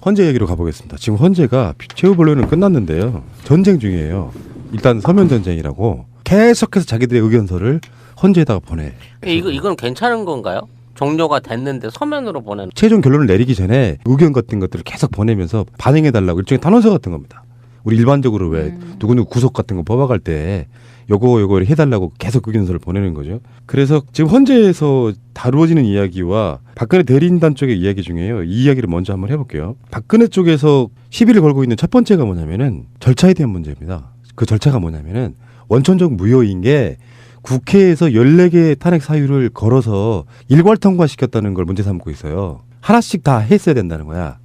헌재 얘기로 가보겠습니다. 지금 헌재가 최후 본론은 끝났는데요. 전쟁 중이에요. 일단 서면 전쟁이라고 계속해서 자기들의 의견서를 헌재에다가 보내. 이건 괜찮은 건가요? 종료가 됐는데 서면으로 보내는. 최종 결론을 내리기 전에 의견 같은 것들을 계속 보내면서 반영해달라고 일종의 탄원서 같은 겁니다. 우리 일반적으로 왜 누구누구 구속 같은 거 뽑아갈 때 요거 해달라고 계속 의견서를 보내는 거죠. 그래서 지금 헌재에서 다루어지는 이야기와 박근혜 대리인단 쪽의 이야기 중에요. 이 이야기를 먼저 한번 해볼게요. 박근혜 쪽에서 시비를 걸고 있는 첫 번째가 뭐냐면은 절차에 대한 문제입니다. 그 절차가 뭐냐면은 원천적 무효인 게 국회에서 14개의 탄핵 사유를 걸어서 일괄 통과시켰다는 걸 문제 삼고 있어요. 하나씩 다 했어야 된다는 거야.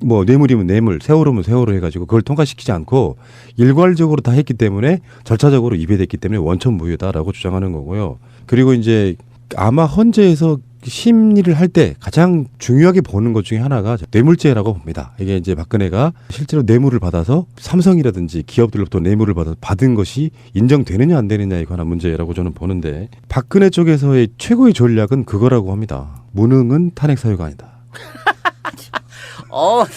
뭐 뇌물이면 뇌물, 세월호면 세월호 해가지고 그걸 통과시키지 않고 일괄적으로 다 했기 때문에 절차적으로 위배됐기 때문에 원천 무효다라고 주장하는 거고요. 그리고 이제 아마 헌재에서 심리를 할 때 가장 중요하게 보는 것 중에 하나가 뇌물죄라고 봅니다. 이게 이제 박근혜가 실제로 뇌물을 받아서 삼성이라든지 기업들로부터 뇌물을 받은 것이 인정되느냐 안 되느냐에 관한 문제라고 저는 보는데 박근혜 쪽에서의 최고의 전략은 그거라고 합니다. 무능은 탄핵 사유가 아니다.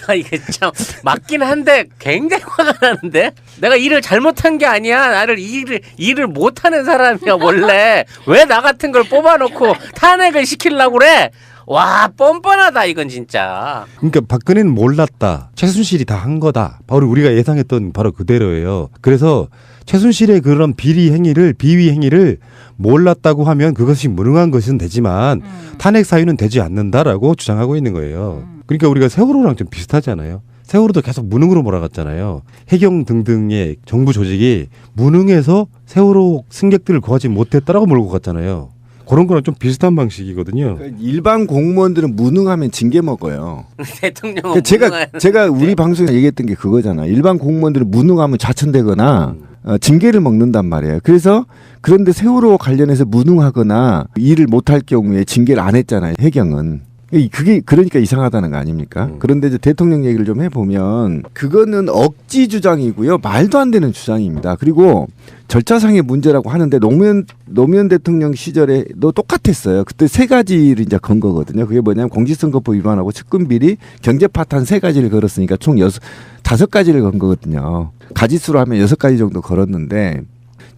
나 이게 참 맞긴 한데 굉장히 화가 나는데 내가 일을 잘못한 게 아니야. 나를 일을 못하는 사람이야 원래. 왜 나 같은 걸 뽑아놓고 탄핵을 시키려고 그래? 와 뻔뻔하다 이건 진짜. 그러니까 박근혜는 몰랐다. 최순실이 다 한 거다. 바로 우리가 예상했던 바로 그대로예요. 그래서 최순실의 그런 비위 행위를 몰랐다고 하면 그것이 무능한 것은 되지만 탄핵 사유는 되지 않는다라고 주장하고 있는 거예요. 그러니까 우리가 세월호랑 좀 비슷하잖아요. 세월호도 계속 무능으로 몰아갔잖아요. 해경 등등의 정부 조직이 무능해서 세월호 승객들을 구하지 못했다라고 몰고 갔잖아요. 그런 거랑 좀 비슷한 방식이거든요. 그러니까 일반 공무원들은 무능하면 징계 먹어요. 대통령은 제가 우리 방송에 얘기했던 게 그거잖아요. 일반 공무원들은 무능하면 자천되거나 징계를 먹는단 말이에요. 그래서 그런데 세월호 관련해서 무능하거나 일을 못할 경우에 징계를 안 했잖아요. 해경은. 그게 그러니까 이상하다는 거 아닙니까? 그런데 이제 대통령 얘기를 좀 해보면 그거는 억지 주장이고요. 말도 안 되는 주장입니다. 그리고 절차상의 문제라고 하는데 노무현 대통령 시절에도 똑같았어요. 그때 세 가지를 이제 건 거거든요. 그게 뭐냐면 공직선거법 위반하고 측근비리, 경제파탄 세 가지를 걸었으니까 총 5가지를 건 거거든요. 가지수로 하면 6가지 정도 걸었는데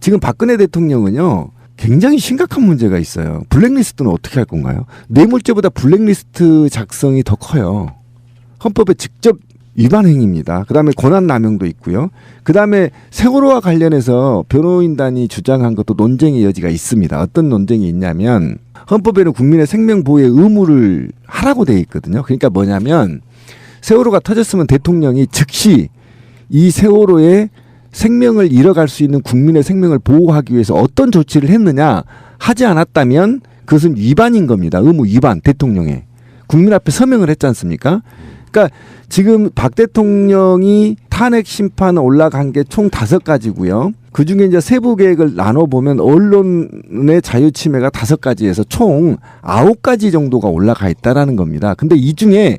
지금 박근혜 대통령은요. 굉장히 심각한 문제가 있어요. 블랙리스트는 어떻게 할 건가요? 뇌물죄보다 블랙리스트 작성이 더 커요. 헌법에 직접 위반 행위입니다. 그다음에 권한남용도 있고요. 그다음에 세월호와 관련해서 변호인단이 주장한 것도 논쟁의 여지가 있습니다. 어떤 논쟁이 있냐면 헌법에는 국민의 생명 보호의 의무를 하라고 되어 있거든요. 그러니까 뭐냐면 세월호가 터졌으면 대통령이 즉시 이 세월호에 생명을 잃어갈 수 있는 국민의 생명을 보호하기 위해서 어떤 조치를 했느냐 하지 않았다면 그것은 위반인 겁니다. 의무 위반 대통령의. 국민 앞에 서명을 했지 않습니까? 그러니까 지금 박 대통령이 탄핵 심판 올라간 게 총 5가지고요. 그중에 이제 세부 계획을 나눠보면 언론의 자유 침해가 5가지에서 총 9가지 정도가 올라가 있다라는 겁니다. 근데 이 중에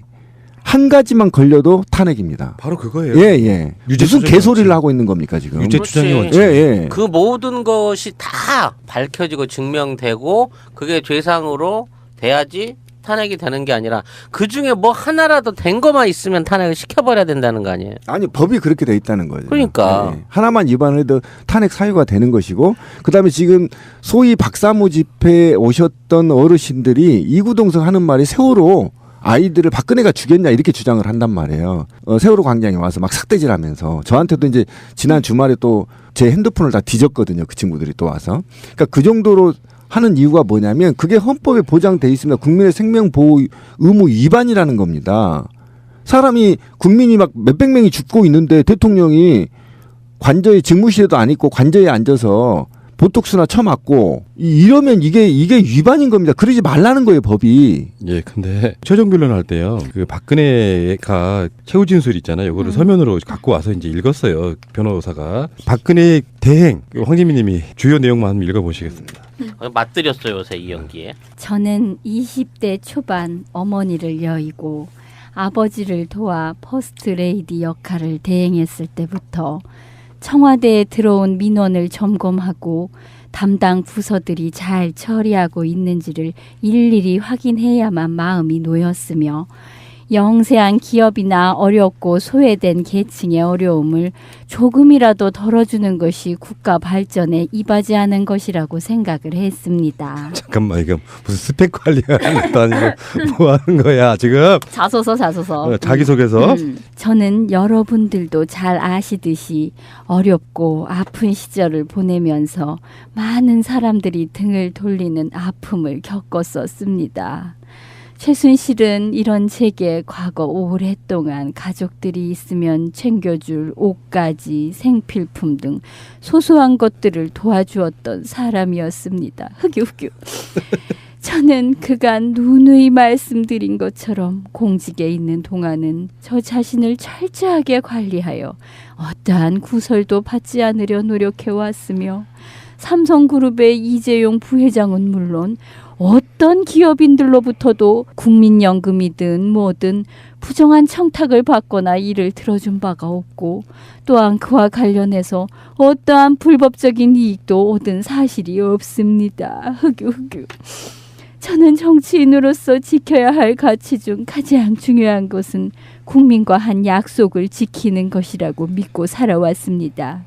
한 가지만 걸려도 탄핵입니다. 바로 그거예요. 예. 무슨 개소리를 하고 있는 겁니까 지금? 유죄 추정이 원칙. 예. 그 모든 것이 다 밝혀지고 증명되고 그게 죄상으로 돼야지 탄핵이 되는 게 아니라 그 중에 뭐 하나라도 된 것만 있으면 탄핵을 시켜버려야 된다는 거 아니에요? 아니 법이 그렇게 돼 있다는 거죠. 그러니까 네. 하나만 위반해도 탄핵 사유가 되는 것이고 그다음에 지금 소위 박사모 집회에 오셨던 어르신들이 이구동성 하는 말이 세월호 아이들을 박근혜가 죽였냐 이렇게 주장을 한단 말이에요. 세월호 광장에 와서 막 삭대질하면서 저한테도 이제 지난 주말에 또 제 핸드폰을 다 뒤졌거든요. 그 친구들이 또 와서. 그러니까 그 정도로 하는 이유가 뭐냐면 그게 헌법에 보장돼 있습니다. 국민의 생명 보호 의무 위반이라는 겁니다. 사람이 국민이 막 몇백 명이 죽고 있는데 대통령이 관저에 직무실에도 안 있고 관저에 앉아서 보톡스나 쳐맞고 이러면 이게 위반인 겁니다. 그러지 말라는 거예요, 법이. 예, 근데 최종 변론할 때요. 그 박근혜가 최후 진술 있잖아요. 이거를 서면으로 갖고 와서 이제 읽었어요. 변호사가. 박근혜 대행 황재민님이 주요 내용만 한번 읽어보시겠습니다. 맞들였어요 요새 이 연기에. 저는 20대 초반 어머니를 여의고 아버지를 도와 퍼스트 레이디 역할을 대행했을 때부터 청와대에 들어온 민원을 점검하고 담당 부서들이 잘 처리하고 있는지를 일일이 확인해야만 마음이 놓였으며 영세한 기업이나 어렵고 소외된 계층의 어려움을 조금이라도 덜어주는 것이 국가 발전에 이바지하는 것이라고 생각을 했습니다. 잠깐만 이거 무슨 스펙 관리하는 것도 아니고 뭐 하는 거야 지금? 자소서. 자기소개서. 저는 여러분들도 잘 아시듯이 어렵고 아픈 시절을 보내면서 많은 사람들이 등을 돌리는 아픔을 겪었었습니다. 최순실은 이런 제게 과거 오랫동안 가족들이 있으면 챙겨줄 옷가지, 생필품 등 소소한 것들을 도와주었던 사람이었습니다. 흑유. 저는 그간 누누이 말씀드린 것처럼 공직에 있는 동안은 저 자신을 철저하게 관리하여 어떠한 구설도 받지 않으려 노력해왔으며 삼성그룹의 이재용 부회장은 물론 어떤 기업인들로부터도 국민연금이든 뭐든 부정한 청탁을 받거나 이를 들어준 바가 없고 또한 그와 관련해서 어떠한 불법적인 이익도 얻은 사실이 없습니다. 흑유. 저는 정치인으로서 지켜야 할 가치 중 가장 중요한 것은 국민과 한 약속을 지키는 것이라고 믿고 살아왔습니다.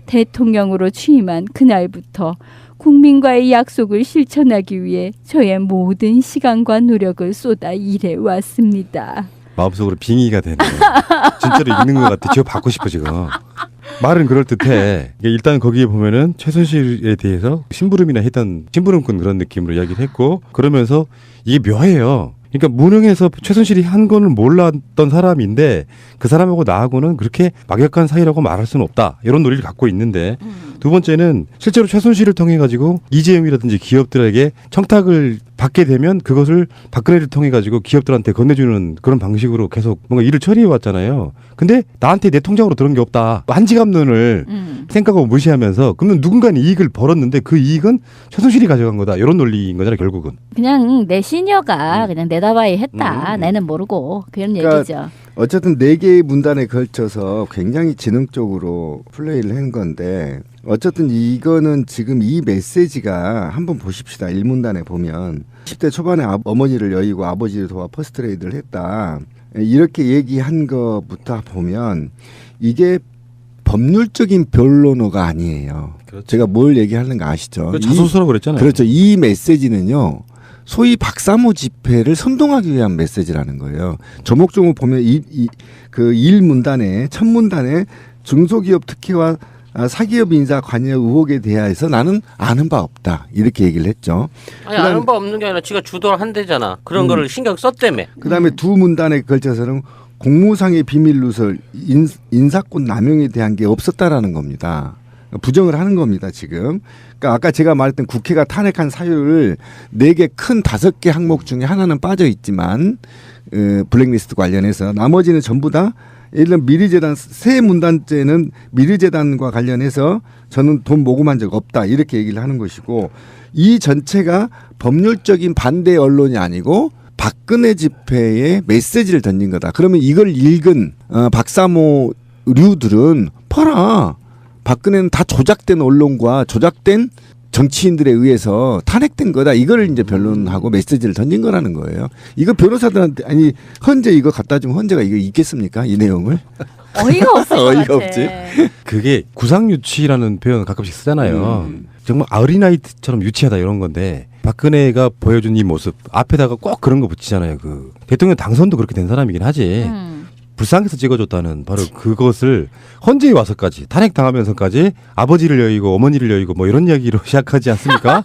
대통령으로 취임한 그날부터 국민과의 약속을 실천하기 위해 저의 모든 시간과 노력을 쏟아 일해왔습니다. 마음속으로 빙의가 되네. 진짜로 읽는 것 같아. 지금 받고 싶어 지금. 말은 그럴듯해. 일단 거기에 보면은 최순실에 대해서 심부름이나 했던 심부름꾼 그런 느낌으로 이야기를 했고 그러면서 이게 묘해요. 그러니까 무능해서 최순실이 한 거는 몰랐던 사람인데 그 사람하고 나하고는 그렇게 막역한 사이라고 말할 수는 없다. 이런 논리를 갖고 있는데 두 번째는 실제로 최순실을 통해 가지고 이재용이라든지 기업들에게 청탁을 받게 되면 그것을 박근혜를 통해 가지고 기업들한테 건네주는 그런 방식으로 계속 뭔가 일을 처리해 왔잖아요. 근데 나한테 내 통장으로 들어온 게 없다. 한지갑론을 생각하고 무시하면서 그러면 누군가는 이익을 벌었는데 그 이익은 최순실이 가져간 거다. 이런 논리인 거잖아요, 결국은. 그냥 내 시녀가 그냥 내다바이 했다. 나는 모르고 그런 그러니까 얘기죠. 어쨌든 4개의 문단에 걸쳐서 굉장히 지능적으로 플레이를 한 건데 어쨌든 이거는 지금 이 메시지가 한번 보십시다. 1문단에 보면 10대 초반에 어머니를 여의고 아버지를 도와 퍼스트레이드를 했다. 이렇게 얘기한 것부터 보면 이게 법률적인 변론어가 아니에요. 그렇죠. 제가 뭘 얘기하는가 아시죠? 자소서라고 그랬잖아요. 그렇죠. 이 메시지는요. 소위 박사모 집회를 선동하기 위한 메시지라는 거예요. 조목조목 보면 그 1문단에 첫 문단에 중소기업 특혜와 사기업 인사 관여 의혹에 대해서 나는 아는 바 없다. 이렇게 얘기를 했죠. 아니 아는 바 없는 게 아니라 지가 주도를 한대잖아. 그런 거를 신경 썼다며. 그다음에 두 문단에 걸쳐서는 공무상의 비밀 누설, 인사권 남용에 대한 게 없었다라는 겁니다. 부정을 하는 겁니다, 지금. 그러니까 아까 제가 말했던 국회가 탄핵한 사유를 4개 큰 5개 항목 중에 하나는 빠져 있지만 블랙리스트 관련해서 나머지는 전부 다 예를 들면 미르재단 세 문단째는 미르재단과 관련해서 저는 돈 모금한 적 없다 이렇게 얘기를 하는 것이고 이 전체가 법률적인 반대 언론이 아니고 박근혜 집회에 메시지를 던진 거다. 그러면 이걸 읽은 박사모류들은 봐라. 박근혜는 다 조작된 언론과 조작된 정치인들에 의해서 탄핵된 거다. 이걸 이제 변론하고 메시지를 던진 거라는 거예요. 이거 변호사들한테 아니 헌재 이거 갖다 주면 헌재가 이거 읽겠습니까? 이 내용을? 어이가 없을 것 어이가 같아. 없지. 그게 구상유치라는 표현 가끔씩 쓰잖아요. 정말 어린아이처럼 유치하다 이런 건데 박근혜가 보여준 이 모습 앞에다가 꼭 그런 거 붙이잖아요. 그 대통령 당선도 그렇게 된 사람이긴 하지. 불쌍해서 찍어줬다는 바로 그것을 헌재에 와서까지 탄핵당하면서까지 아버지를 여의고 어머니를 여의고 뭐 이런 이야기로 시작하지 않습니까?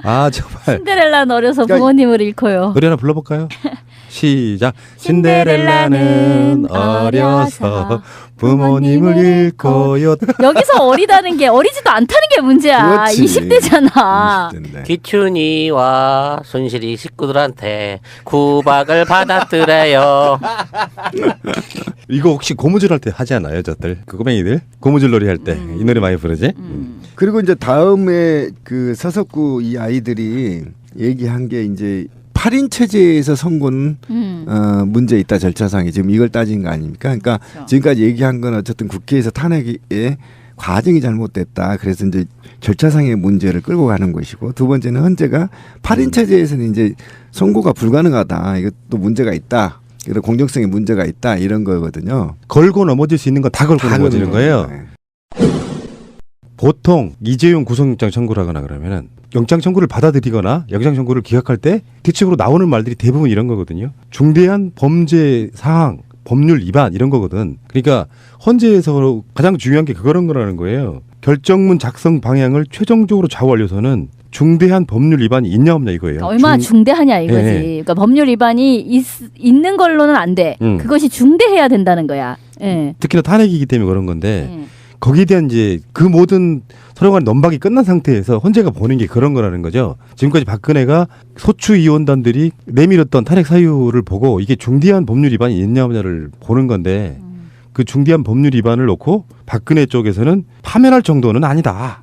아 정말. 신데렐라는 어려서 부모님을 잃고요. 노래 하나 불러볼까요? 시작. 신데렐라는 어려서 부모님을 잃고요. 여기서 어리다는 게 어리지도 않다는 게 문제야. 그렇지. 20대잖아. 20대인데. 기춘이와 손실이 식구들한테 구박을 받았더래요. 이거 혹시 고무줄 할 때 하지 않아요, 여자들? 그 꼬맹이들? 고무줄 놀이 할 때 이 노래 많이 부르지? 그리고 이제 다음에 그 서석구 이 아이들이 얘기한 게 이제 8인 체제에서 선고는 문제 있다 절차상에 지금 이걸 따진 거 아닙니까? 그러니까 그렇죠. 지금까지 얘기한 건 어쨌든 국회에서 탄핵의 과정이 잘못됐다. 그래서 이제 절차상의 문제를 끌고 가는 것이고 두 번째는 헌재가 8인 체제에서는 이제 선고가 불가능하다. 이것도 문제가 있다. 그런 공정성에 문제가 있다 이런 거거든요. 걸고 넘어질 수 있는 건 다 걸고 넘어지는 거예요. 네. 보통 이재용 구속영장 청구를 하거나 그러면은 영장 청구를 받아들이거나 영장 청구를 기각할 때 뒤측으로 나오는 말들이 대부분 이런 거거든요. 중대한 범죄 사항, 법률 위반 이런 거거든. 그러니까 헌재에서 가장 중요한 게 그런 거라는 거예요. 결정문 작성 방향을 최종적으로 좌우하려서는 중대한 법률 위반이 있냐 없냐 이거예요. 그러니까 얼마나 중대하냐 이거지. 예. 그러니까 법률 위반이 있는 걸로는 안 돼. 그것이 중대해야 된다는 거야. 예. 특히나 탄핵이기 때문에 그런 건데 예. 거기에 대한 이제 그 모든 서로 간의 논박이 끝난 상태에서 헌재가 보는 게 그런 거라는 거죠. 지금까지 박근혜가 소추위원단들이 내밀었던 탄핵 사유를 보고 이게 중대한 법률 위반이 있냐 없냐를 보는 건데 그 중대한 법률 위반을 놓고 박근혜 쪽에서는 파면할 정도는 아니다.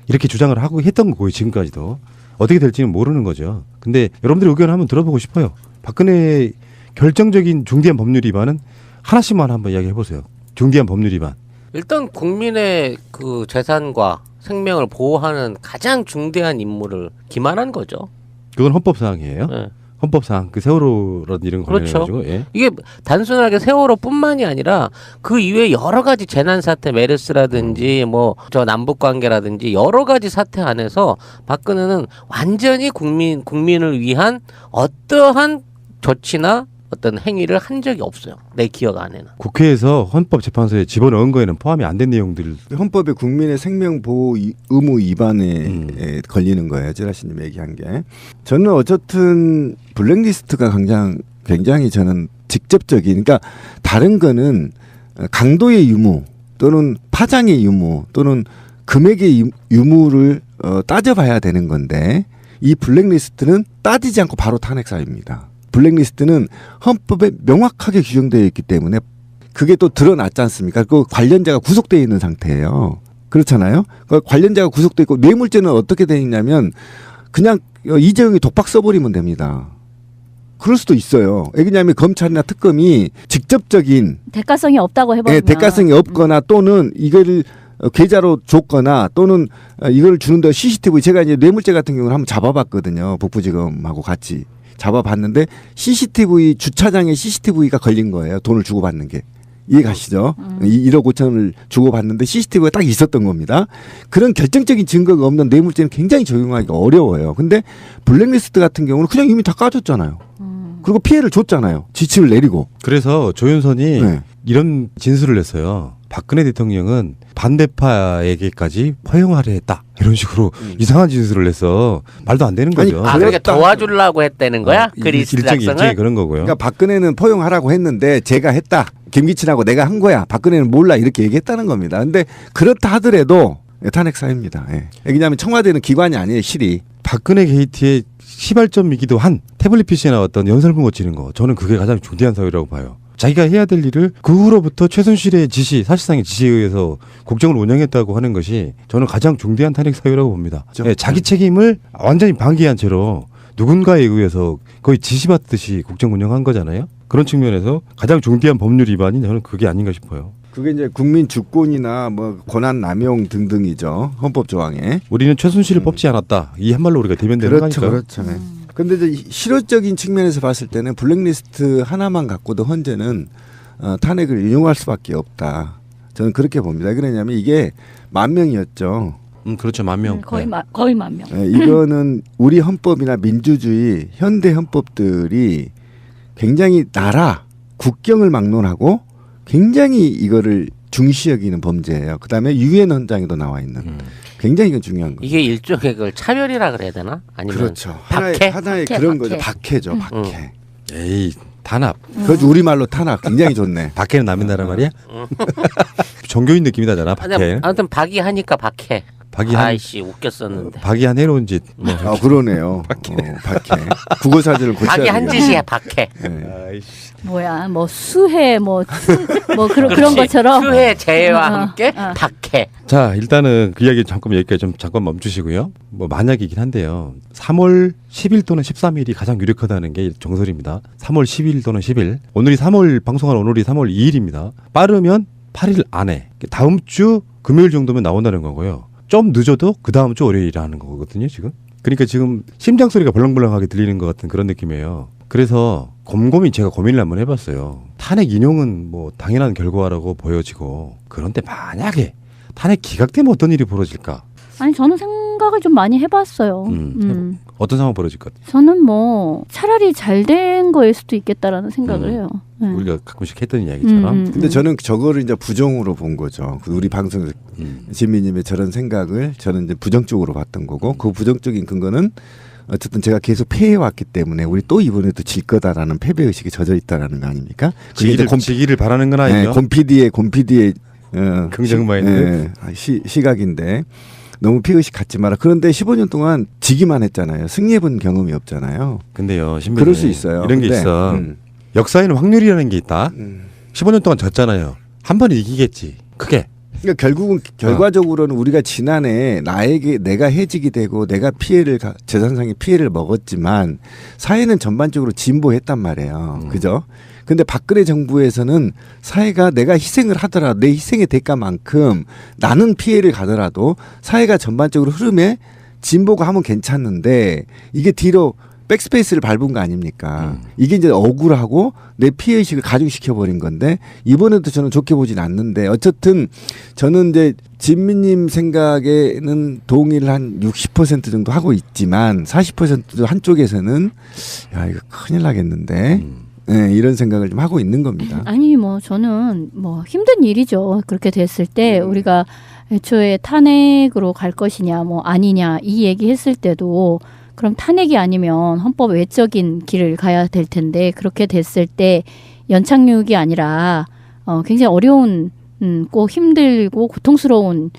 이렇게 주장을 하고 했던 거고요. 지금까지도. 어떻게 될지는 모르는 거죠. 근데 여러분들의 의견을 한번 들어보고 싶어요. 박근혜의 결정적인 중대한 법률 위반은 하나씩만 한번 이야기해 보세요. 중대한 법률 위반. 일단 국민의 그 재산과 생명을 보호하는 가장 중대한 임무를 기만한 거죠. 그건 헌법사항이에요. 예. 헌법상 그 세월호라든 이런 거 그렇죠. 관련해가지고 예. 이게 단순하게 세월호뿐만이 아니라 그 이외에 여러 가지 재난 사태, 메르스라든지 뭐 저 남북 관계라든지 여러 가지 사태 안에서 박근혜는 완전히 국민을 위한 어떠한 조치나 어떤 행위를 한 적이 없어요. 내 기억 안에는. 국회에서 헌법재판소에 집어넣은 거에는 포함이 안 된 내용들. 헌법에 국민의 생명 보호 의무 위반에 걸리는 거예요. 찌라시님 얘기한 게. 저는 어쨌든 블랙리스트가 굉장히 저는 직접적인. 그러니까 다른 거는 강도의 유무 또는 파장의 유무 또는 금액의 유무를 따져봐야 되는 건데 이 블랙리스트는 따지지 않고 바로 탄핵 사유입니다. 블랙리스트는 헌법에 명확하게 규정되어 있기 때문에 그게 또 드러났지 않습니까? 그 관련자가 구속되어 있는 상태예요. 그렇잖아요. 그 관련자가 구속되어 있고 뇌물죄는 어떻게 되어 있냐면 그냥 이재용이 독박 써버리면 됩니다. 그럴 수도 있어요. 왜냐하면 검찰이나 특검이 직접적인 대가성이 없다고 해버리면 대가성이 없거나 또는 이걸 계좌로 줬거나 또는 이걸 주는데 CCTV 제가 이제 뇌물죄 같은 경우는 한번 잡아봤거든요. 북부지검하고 같이. 잡아봤는데 CCTV 주차장에 CCTV가 걸린 거예요. 돈을 주고 받는 게. 이해가시죠? 1억 5천을 주고 받는데 CCTV가 딱 있었던 겁니다. 그런 결정적인 증거가 없는 뇌물죄는 굉장히 적용하기가 어려워요. 근데 블랙리스트 같은 경우는 그냥 이미 다 까졌잖아요. 그리고 피해를 줬잖아요. 지침을 내리고. 그래서 조윤선이 네. 이런 진술을 했어요. 박근혜 대통령은 반대파에게까지 허용하려 했다. 이런 식으로 이상한 진술을 해서 말도 안 되는 아니, 거죠. 아, 그러니까 도와주려고 했다는 거야? 그 리스트 일종의 작성을? 그런 거고요. 그러니까 박근혜는 포용하라고 했는데 제가 했다. 김기춘하고 내가 한 거야. 박근혜는 몰라. 이렇게 얘기했다는 겁니다. 근데 그렇다 하더라도 탄핵 사유입니다. 예. 왜냐하면 청와대는 기관이 아니에요. 실이. 박근혜 게이트의 시발점이기도 한 태블릿 PC에 나왔던 연설문 고치는 거. 저는 그게 가장 중대한 사유라고 봐요. 자기가 해야 될 일을 그 후로부터 최순실의 지시, 사실상의 지시에 의해서 국정을 운영했다고 하는 것이 저는 가장 중대한 탄핵 사유라고 봅니다. 그렇죠. 예, 자기 책임을 완전히 방기한 채로 누군가에 의해서 거의 지시받듯이 국정 운영한 거잖아요. 그런 측면에서 가장 중대한 법률 위반이 저는 그게 아닌가 싶어요. 그게 이제 국민 주권이나 뭐 권한 남용 등등이죠. 헌법 조항에. 우리는 최순실을 뽑지 않았다. 이 한말로 우리가 대변되는 그렇죠. 거니까. 그렇죠. 근데 이제 실효적인 측면에서 봤을 때는 블랙리스트 하나만 갖고도 헌재는 탄핵을 인용할 수밖에 없다. 저는 그렇게 봅니다. 그러냐면 이게 10,000명이었죠. 그렇죠. 10,000명. 거의 만 명. 이거는 우리 헌법이나 민주주의 현대 헌법들이 굉장히 나라 국경을 막론하고 굉장히 이거를 중시 여기는 범죄예요. 그다음에 유엔 헌장에도 나와 있는 굉장히 이건 중요한 거예요. 이게 일종의 그걸 차별이라 그래야 되나? 아니면 그렇죠. 박해? 하나의 박해, 그런 박해. 거죠. 박해죠. 박해. 에이, 탄압. 그것도 우리말로 탄압 굉장히 좋네. 박해는 남의 나라 말이야? 종교인 느낌이 나잖아. 박해. 아무튼 박이하니까 박해. 박이한 아이씨 웃겼었는데. 박이한 해로운 짓. 뭐. 아 그러네요. 박해. 국어 사전을 고쳐야 박이한 되겠네. 짓이야 박해. 네. 뭐야, 뭐 수해, 뭐 그런 그렇지. 것처럼. 수해 재해와 함께 어. 박해. 자, 일단은 그 이야기 잠깐 여기까지 좀 잠깐 멈추시고요. 뭐 만약이긴 한데요. 3월 10일 또는 13일이 가장 유력하다는 게 정설입니다. 3월 10일 또는 10일. 오늘이 3월 방송한 오늘이 3월 2일입니다. 빠르면 8일 안에 다음 주 금요일 정도면 나온다는 거고요. 좀 늦어도 그 다음 주 월요일이라는 거거든요, 지금. 그러니까 지금 심장 소리가 벌렁벌렁하게 들리는 것 같은 그런 느낌이에요. 그래서 곰곰이 제가 고민을 한번 해봤어요. 탄핵 인용은 뭐 당연한 결과라고 보여지고 그런데 만약에 탄핵 기각되면 어떤 일이 벌어질까? 아니 저는 생각을 좀 많이 해봤어요. 어떤 상황 벌어질 것 같아요? 저는 뭐 차라리 잘 된 거일 수도 있겠다라는 생각을 해요. 네. 우리가 가끔씩 했던 이야기처럼. 근데 저는 저거를 이제 부정으로 본 거죠. 그 우리 방송에서 진미님의 저런 생각을 저는 이제 부정적으로 봤던 거고 그 부정적인 근거는 어쨌든 제가 계속 패해왔기 때문에 우리 또 이번에도 질 거다라는 패배 의식에 젖어 있다라는 거 아닙니까? 지기를 바라는 건 아니죠. 곰PD의 긍정 마인드 시각인데 너무 피의식 갖지 마라. 그런데 15년 동안 지기만 했잖아요. 승리해본 경험이 없잖아요. 근데요, 신비님, 그럴 수 있어요. 이런 게 있어. 역사에는 확률이라는 게 있다. 15년 동안 졌잖아요. 한 번은 이기겠지. 크게. 그러니까 결국은 결과적으로는 우리가 지난해 내가 해직이 되고 내가 재산상의 피해를 먹었지만 사회는 전반적으로 진보했단 말이에요. 그죠? 근데 박근혜 정부에서는 사회가 내가 희생을 하더라도 내 희생의 대가만큼 나는 피해를 가더라도 사회가 전반적으로 흐름에 진보가 하면 괜찮는데 이게 뒤로 백스페이스를 밟은 거 아닙니까? 이게 이제 억울하고 내 피해의식을 가중시켜버린 건데 이번에도 저는 좋게 보진 않는데 어쨌든 저는 이제 진미님 생각에는 동의를 한 60% 정도 하고 있지만 40% 한쪽에서는 야 이거 큰일 나겠는데 네, 이런 생각을 좀 하고 있는 겁니다. 아니 뭐 저는 뭐 힘든 일이죠. 그렇게 됐을 때 우리가 애초에 탄핵으로 갈 것이냐 뭐 아니냐 이 얘기했을 때도 그럼 탄핵이 아니면 헌법 외적인 길을 가야 될 텐데 그렇게 됐을 때 연착륙이 아니라 굉장히 어려운 꼭 힘들고 고통스러운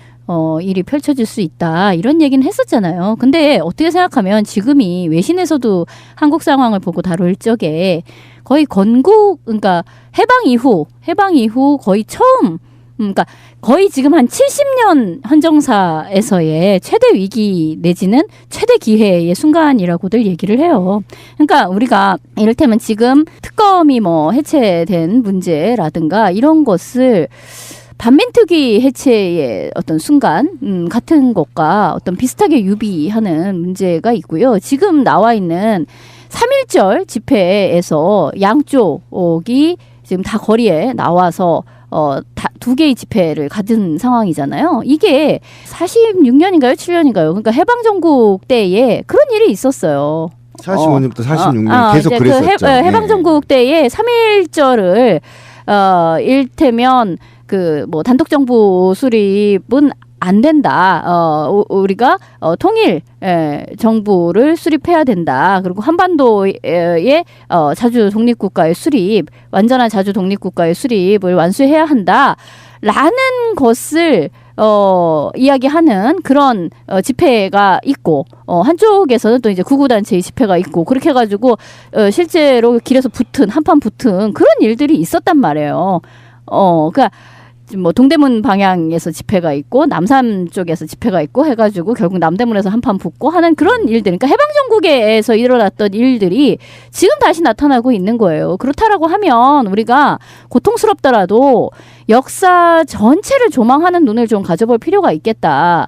일이 펼쳐질 수 있다 이런 얘기는 했었잖아요. 근데 어떻게 생각하면 지금이 외신에서도 한국 상황을 보고 다룰 적에 거의 그러니까 해방 이후 거의 처음 그러니까 거의 지금 한 70년 헌정사에서의 최대 위기 내지는 최대 기회의 순간이라고들 얘기를 해요. 그러니까 우리가 이를테면 지금 특검이 뭐 해체된 문제라든가 이런 것을 반민특위 해체의 어떤 순간 같은 것과 어떤 비슷하게 유비하는 문제가 있고요. 지금 나와 있는 3.1절 집회에서 양쪽이 지금 다 거리에 나와서 두 개의 집회를 가진 상황이잖아요. 이게 46년인가요? 7년인가요? 그러니까 해방정국 때에 그런 일이 있었어요. 45년부터 46년 계속 그랬었죠. 해방정국 때에 3.1절을 일테면 그 뭐 단독정부 수립은 안 된다. 우리가 통일 정부를 수립해야 된다. 그리고 한반도의 자주 독립국가의 수립, 완전한 자주 독립국가의 수립을 완수해야 한다. 라는 것을 이야기하는 그런 집회가 있고 한쪽에서는 또 이제 구구단체의 집회가 있고 그렇게 해가지고 실제로 길에서 한판 붙은 그런 일들이 있었단 말이에요. 그러니까 뭐 동대문 방향에서 집회가 있고 남산 쪽에서 집회가 있고 해가지고 결국 남대문에서 한판 붙고 하는 그런 일들, 그러니까 해방정국에서 일어났던 일들이 지금 다시 나타나고 있는 거예요. 그렇다라고 하면 우리가 고통스럽더라도 역사 전체를 조망하는 눈을 좀 가져볼 필요가 있겠다.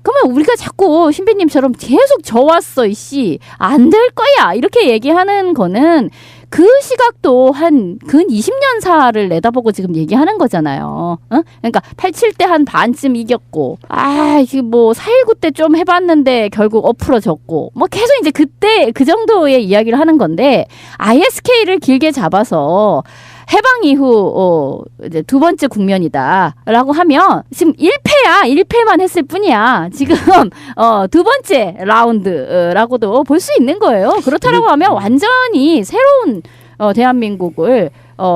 그러면 우리가 자꾸 신비님처럼 계속 져왔어 이씨 안 될 거야 이렇게 얘기하는 거는 그 시각도 한 근 20년사를 내다보고 지금 얘기하는 거잖아요. 그러니까 87 때 한 반쯤 이겼고 이게 뭐 4.19 때 좀 해봤는데 결국 엎으러졌고 뭐 계속 이제 그때 그 정도의 이야기를 하는 건데 아예 스케일을 길게 잡아서 해방 이후 이제 두 번째 국면이다라고 하면 지금 1패만 했을 뿐이야. 지금 두 번째 라운드라고도 볼 수 있는 거예요. 그렇다라고 하면 완전히 새로운 대한민국을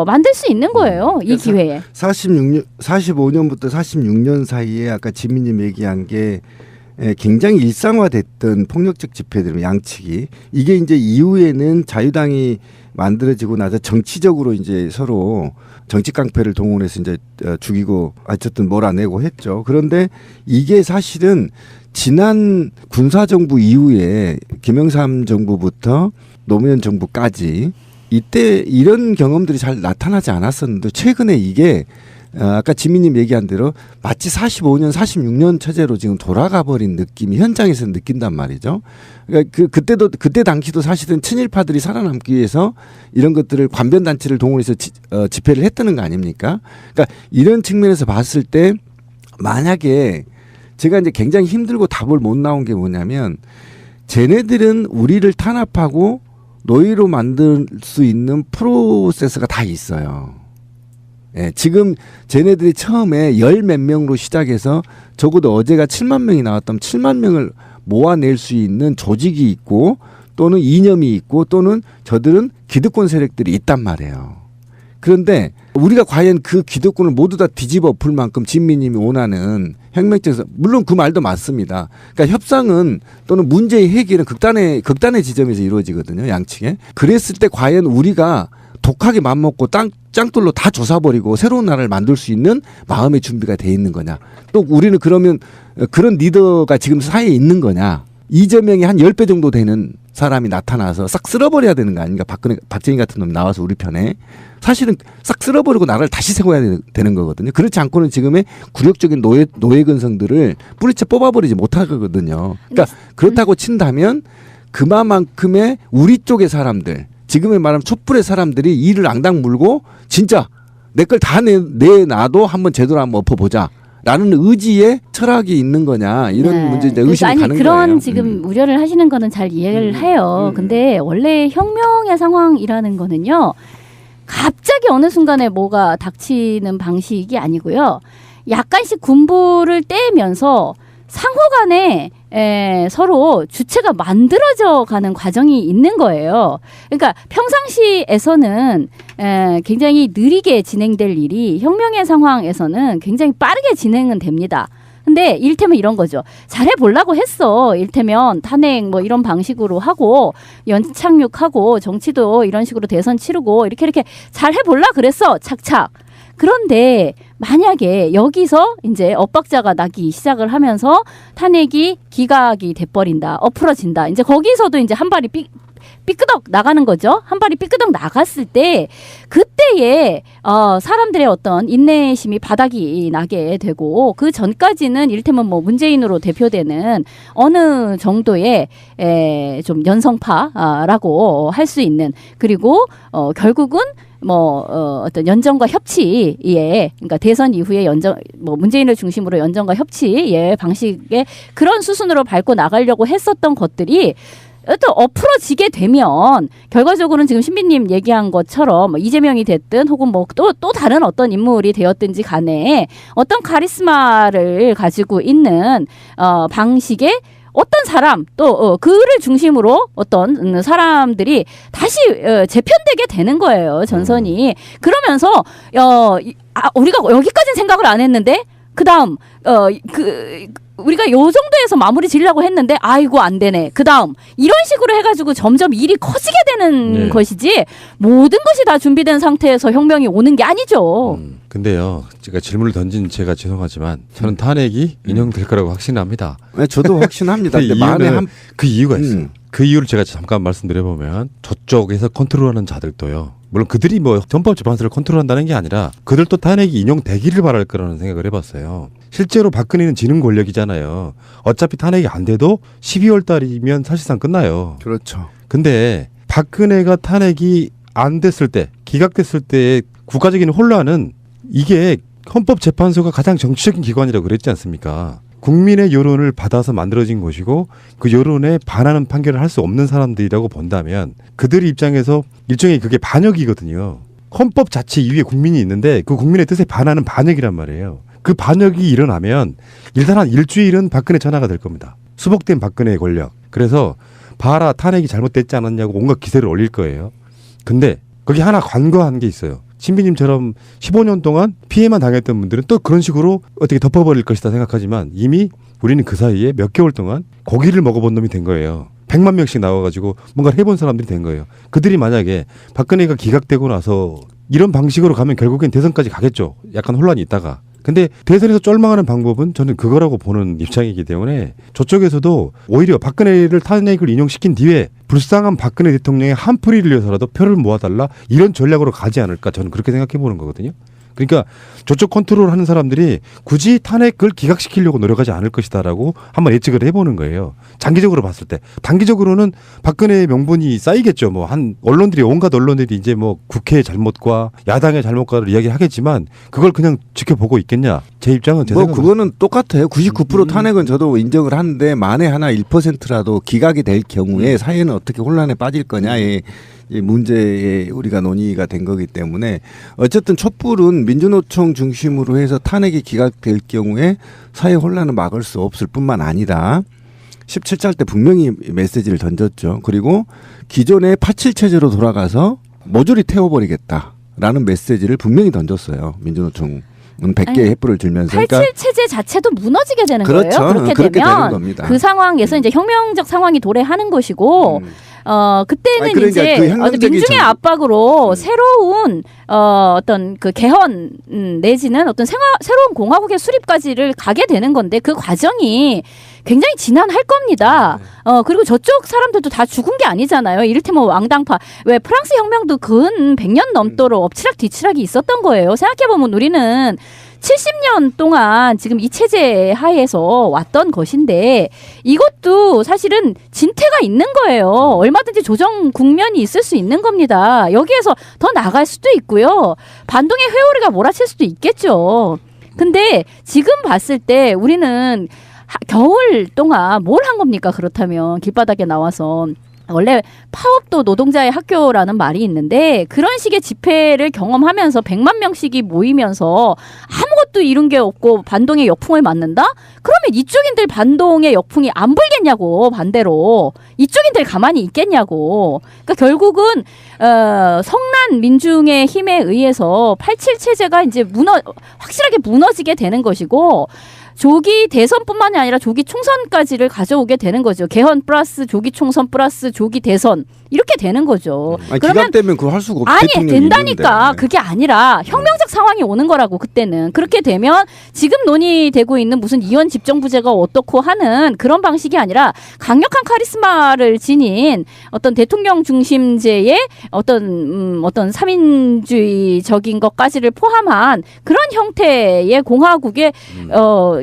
만들 수 있는 거예요. 이 기회에. 45년부터 46년 사이에 아까 지민님 얘기한 게 굉장히 일상화됐던 폭력적 집회들 양측이 이게 이제 이후에는 자유당이 만들어지고 나서 정치적으로 이제 서로 정치 깡패를 동원해서 이제 죽이고 어쨌든 몰아내고 했죠. 그런데 이게 사실은 지난 군사정부 이후에 김영삼 정부부터 노무현 정부까지 이때 이런 경험들이 잘 나타나지 않았었는데 최근에 이게 아까 지민님 얘기한 대로 마치 45년, 46년 체제로 지금 돌아가 버린 느낌이 현장에서 느낀단 말이죠. 그러니까 그때 당시도 사실은 친일파들이 살아남기 위해서 이런 것들을 관변단체를 동원해서 집회를 했다는 거 아닙니까? 그러니까 이런 측면에서 봤을 때 만약에 제가 이제 굉장히 힘들고 답을 못 나온 게 뭐냐면 쟤네들은 우리를 탄압하고 노예로 만들 수 있는 프로세스가 다 있어요. 예, 지금 쟤네들이 처음에 열 몇 명으로 시작해서 적어도 어제가 7만 명이 나왔다면 7만 명을 모아낼 수 있는 조직이 있고 또는 이념이 있고 또는 저들은 기득권 세력들이 있단 말이에요. 그런데 우리가 과연 그 기득권을 모두 다 뒤집어 엎을 만큼 진미님이 원하는 혁명적에서 물론 그 말도 맞습니다. 그러니까 협상은 또는 문제의 해결은 극단의 지점에서 이루어지거든요. 양측에. 그랬을 때 과연 우리가 독하게 맘먹고 짱돌로 다 조사버리고 새로운 나라를 만들 수 있는 마음의 준비가 돼 있는 거냐. 또 우리는 그러면 그런 리더가 지금 사이에 있는 거냐. 이재명이 한 10배 정도 되는 사람이 나타나서 싹 쓸어버려야 되는 거 아닌가. 박정희 같은 놈이 나와서 우리 편에. 사실은 싹 쓸어버리고 나라를 다시 세워야 되는 거거든요. 그렇지 않고는 지금의 굴욕적인 노예 근성들을 뿌리채 뽑아버리지 못하거든요. 그러니까 그렇다고 친다면 그만큼의 우리 쪽의 사람들, 지금의 말하면 촛불의 사람들이 이를 앙당 물고 진짜 내 걸 다 내놔도 한번 제대로 한번 엎어보자. 라는 의지에 철학이 있는 거냐 이런 문제 이제 의심이 아니, 가는 그런 거예요. 지금 우려를 하시는 거는 잘 이해를 해요. 근데 원래 혁명의 상황이라는 거는요. 갑자기 어느 순간에 뭐가 닥치는 방식이 아니고요. 약간씩 군부를 떼면서 상호간에 서로 주체가 만들어져 가는 과정이 있는 거예요. 그러니까 평상시에서는 굉장히 느리게 진행될 일이 혁명의 상황에서는 굉장히 빠르게 진행은 됩니다. 근데 일테면 이런 거죠. 잘해보려고 했어. 일테면 탄핵 뭐 이런 방식으로 하고 연착륙하고 정치도 이런 식으로 대선 치르고 이렇게 잘해보려 그랬어. 착착. 그런데 만약에 여기서 이제 엇박자가 나기 시작을 하면서 탄핵이 기각이 돼버린다. 엎으러진다. 이제 거기서도 이제 한 발이 삐끄덕 나가는 거죠. 한 발이 삐끄덕 나갔을 때 그때에 사람들의 어떤 인내심이 바닥이 나게 되고 그 전까지는 이를테면 뭐 문재인으로 대표되는 어느 정도의 좀 연성파라고 할 수 있는 그리고 결국은 어떤 연정과 협치에, 그러니까 대선 이후에 문재인을 중심으로 연정과 협치의 방식의 그런 수순으로 밟고 나가려고 했었던 것들이 또 엎으러지게 되면 결과적으로는 지금 신비님 얘기한 것처럼 이재명이 됐든 혹은 또 다른 어떤 인물이 되었든지 간에 어떤 카리스마를 가지고 있는 방식의 어떤 사람 또 그를 중심으로 어떤 사람들이 다시 재편되게 되는 거예요. 전선이. 그러면서 우리가 여기까지는 생각을 안 했는데 그다음 우리가 요 정도에서 마무리 지으려고 했는데 아이고 안 되네. 그다음 이런 식으로 해가지고 점점 일이 커지게 되는 것이지 모든 것이 다 준비된 상태에서 혁명이 오는 게 아니죠. 근데요, 제가 질문을 던진 제가 죄송하지만 저는 탄핵이 인용될 거라고 확신합니다. 네, 저도 확신합니다. 근데 그 이유가 있어요. 그 이유를 제가 잠깐 말씀드려보면 저쪽에서 컨트롤하는 자들도요. 물론 그들이 뭐 헌법재판소를 컨트롤한다는 게 아니라 그들도 탄핵이 인용되기를 바랄 거라는 생각을 해봤어요. 실제로 박근혜는 지능 권력이잖아요. 어차피 탄핵이 안 돼도 12월 달이면 사실상 끝나요. 그렇죠. 근데 박근혜가 탄핵이 안 됐을 때, 기각됐을 때의 국가적인 혼란은 이게 헌법재판소가 가장 정치적인 기관이라고 그랬지 않습니까? 국민의 여론을 받아서 만들어진 것이고 그 여론에 반하는 판결을 할 수 없는 사람들이라고 본다면 그들 입장에서 일종의 그게 반역이거든요. 헌법 자체 이후에 국민이 있는데 그 국민의 뜻에 반하는 반역이란 말이에요. 그 반역이 일어나면 일단 한 일주일은 박근혜 천하가 될 겁니다. 수복된 박근혜의 권력. 그래서 봐라 탄핵이 잘못됐지 않았냐고 온갖 기세를 올릴 거예요. 근데 거기 하나 관거한 게 있어요. 신비님처럼 15년 동안 피해만 당했던 분들은 또 그런 식으로 어떻게 덮어버릴 것이다 생각하지만 이미 우리는 그 사이에 몇 개월 동안 고기를 먹어본 놈이 된 거예요. 100만 명씩 나와가지고 뭔가 해본 사람들이 된 거예요. 그들이 만약에 박근혜가 기각되고 나서 이런 방식으로 가면 결국엔 대선까지 가겠죠. 약간 혼란이 있다가. 근데 대선에서 쫄망하는 방법은 저는 그거라고 보는 입장이기 때문에 저쪽에서도 오히려 박근혜를 탄핵을 인용시킨 뒤에 불쌍한 박근혜 대통령의 한풀이를 위해서라도 표를 모아달라 이런 전략으로 가지 않을까 저는 그렇게 생각해 보는 거거든요. 그러니까 저쪽 컨트롤하는 사람들이 굳이 탄핵을 기각시키려고 노력하지 않을 것이다라고 한번 예측을 해보는 거예요. 장기적으로 봤을 때. 단기적으로는 박근혜의 명분이 쌓이겠죠. 뭐 한 언론들이 온갖 언론들이 이제 뭐 국회의 잘못과 야당의 잘못과를 이야기하겠지만 그걸 그냥 지켜보고 있겠냐. 제 입장은 제 뭐 생각은 그거는 똑같아요. 99% 탄핵은 저도 인정을 하는데 만에 하나 1%라도 기각이 될 경우에 사회는 어떻게 혼란에 빠질 거냐의 이 문제에 우리가 논의가 된 거기 때문에 어쨌든 촛불은 민주노총 중심으로 해서 탄핵이 기각될 경우에 사회 혼란을 막을 수 없을 뿐만 아니라 17잘 때 분명히 메시지를 던졌죠. 그리고 기존의 87 체제로 돌아가서 모조리 태워버리겠다라는 메시지를 분명히 던졌어요. 민주노총. 100개의 횃불을 들면서 87 체제 자체도 무너지게 되는 그렇죠. 거예요. 그렇게 그렇게 되면 되는 겁니다. 그 상황에서 이제 혁명적 상황이 도래하는 것이고 그때는 아니, 그러니까 이제 그 혁명적인 민중의 압박으로 새로운 어떤 그 개헌 내지는 어떤 새로운 공화국의 수립까지를 가게 되는 건데 그 과정이 굉장히 지난할 겁니다. 그리고 저쪽 사람들도 다 죽은 게 아니잖아요. 이를테면 왕당파. 왜 프랑스 혁명도 근 100년 넘도록 엎치락뒤치락이 있었던 거예요. 생각해보면 우리는 70년 동안 지금 이 체제 하에서 왔던 것인데 이것도 사실은 진퇴가 있는 거예요. 얼마든지 조정 국면이 있을 수 있는 겁니다. 여기에서 더 나갈 수도 있고요. 반동의 회오리가 몰아칠 수도 있겠죠. 근데 지금 봤을 때 우리는 겨울 동안 뭘 한 겁니까? 그렇다면 길바닥에 나와서 원래 파업도 노동자의 학교라는 말이 있는데 그런 식의 집회를 경험하면서 100만 명씩이 모이면서 아무것도 이룬 게 없고 반동의 역풍을 맞는다? 그러면 이쪽인들 반동의 역풍이 안 불겠냐고. 반대로 이쪽인들 가만히 있겠냐고. 그러니까 결국은 성난 민중의 힘에 의해서 87 체제가 이제 확실하게 무너지게 되는 것이고 조기 대선뿐만이 아니라 조기 총선까지를 가져오게 되는 거죠. 개헌 플러스 조기 총선 플러스 조기 대선 이렇게 되는 거죠. 아니, 기각되면 그거 할 수가 없죠. 아니 대통령이 된다니까. 있는데. 그게 아니라 혁명적 상황이 오는 거라고 그때는. 그렇게 되면 지금 논의되고 있는 무슨 이원 집정부제가 어떻고 하는 그런 방식이 아니라 강력한 카리스마를 지닌 어떤 대통령 중심제의 어떤 3인주의적인 것까지를 포함한 그런 형태의 공화국에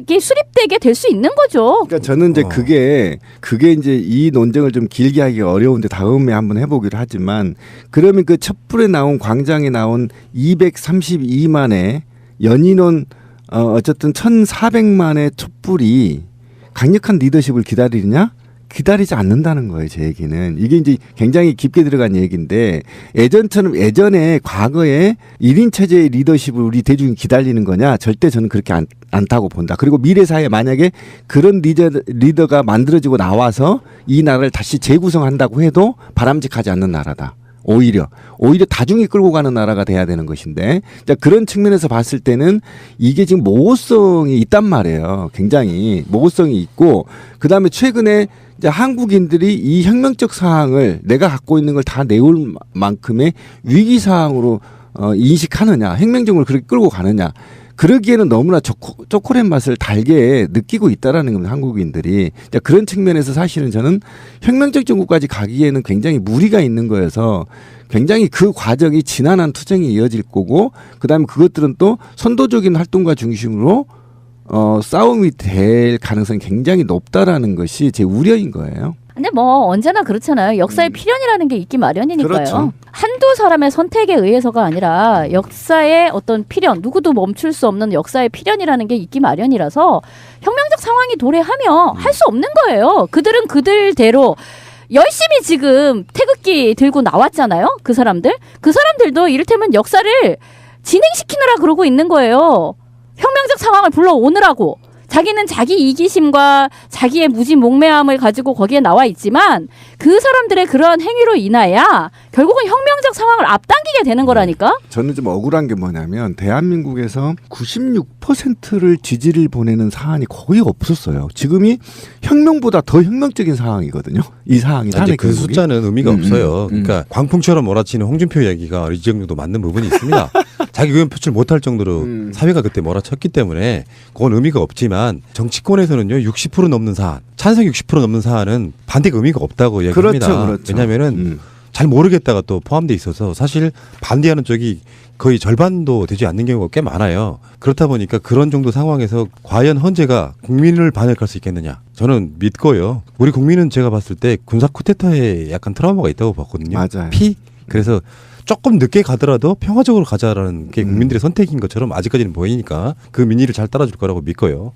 이게 수립되게 될 수 있는 거죠. 그러니까 저는 이제 그게 이제 이 논쟁을 좀 길게 하기가 어려운데 다음에 한번 해보기로 하지만 그러면 그 촛불에 나온 광장에 나온 232만의 연인원 어쨌든 1,400만의 촛불이 강력한 리더십을 기다리느냐? 기다리지 않는다는 거예요, 제 얘기는. 이게 이제 굉장히 깊게 들어간 얘기인데 예전에 과거에 1인 체제의 리더십을 우리 대중이 기다리는 거냐? 절대 저는 그렇게 않다고 본다. 그리고 미래 사회에 만약에 그런 리더가 만들어지고 나와서 이 나라를 다시 재구성한다고 해도 바람직하지 않는 나라다. 오히려 다중이 끌고 가는 나라가 돼야 되는 것인데 그런 측면에서 봤을 때는 이게 지금 모호성이 있단 말이에요. 굉장히 모호성이 있고 그다음에 최근에 이제 한국인들이 이 혁명적 사항을 내가 갖고 있는 걸 다 내올 만큼의 위기 사항으로 인식하느냐, 혁명적으로 그렇게 끌고 가느냐. 그러기에는 너무나 초콜릿 맛을 달게 느끼고 있다라는 겁니다. 한국인들이. 그런 측면에서 사실은 저는 혁명적 정국까지 가기에는 굉장히 무리가 있는 거여서 굉장히 그 과정이 지난한 투쟁이 이어질 거고 그다음에 그것들은 또 선도적인 활동가 중심으로 싸움이 될 가능성이 굉장히 높다라는 것이 제 우려인 거예요. 근데 뭐 언제나 그렇잖아요. 역사의 필연이라는 게 있기 마련이니까요. 그렇죠. 한두 사람의 선택에 의해서가 아니라 역사의 어떤 필연, 누구도 멈출 수 없는 역사의 필연이라는 게 있기 마련이라서 혁명적 상황이 도래하면 할 수 없는 거예요. 그들은 그들대로 열심히 지금 태극기 들고 나왔잖아요. 그 사람들도 이를테면 역사를 진행시키느라 그러고 있는 거예요. 혁명적 상황을 불러오느라고. 자기는 자기 이기심과 자기의 무지몽매함을 가지고 거기에 나와 있지만 그 사람들의 그런 행위로 인하여 결국은 혁명적 상황을 앞당기게 되는 거라니까. 저는 좀 억울한 게 뭐냐면 대한민국에서 96%를 지지를 보내는 사안이 거의 없었어요. 지금이 혁명보다 더 혁명적인 상황이거든요. 이 상황이. 그 숫자는 의미가 없어요. 그러니까 광풍처럼 몰아치는 홍준표 얘기가 이 정도 맞는 부분이 있습니다. 자기 의원 표출 못할 정도로 사회가 그때 몰아쳤기 때문에 그건 의미가 없지만 정치권에서는요 60% 넘는 사안, 찬성 60% 넘는 사안은 반대가 의미가 없다고 얘기합니다. 그렇죠. 왜냐하면은 잘 모르겠다가 또 포함돼 있어서 사실 반대하는 쪽이 거의 절반도 되지 않는 경우가 꽤 많아요. 그렇다 보니까 그런 정도 상황에서 과연 헌재가 국민을 반역할 수 있겠느냐? 저는 믿고요. 우리 국민은 제가 봤을 때 군사 쿠데타에 약간 트라우마가 있다고 봤거든요. 맞아요. 그래서 조금 늦게 가더라도 평화적으로 가자라는 게 국민들의 선택인 것처럼 아직까지는 보이니까 그 민의를 잘 따라줄 거라고 믿고요.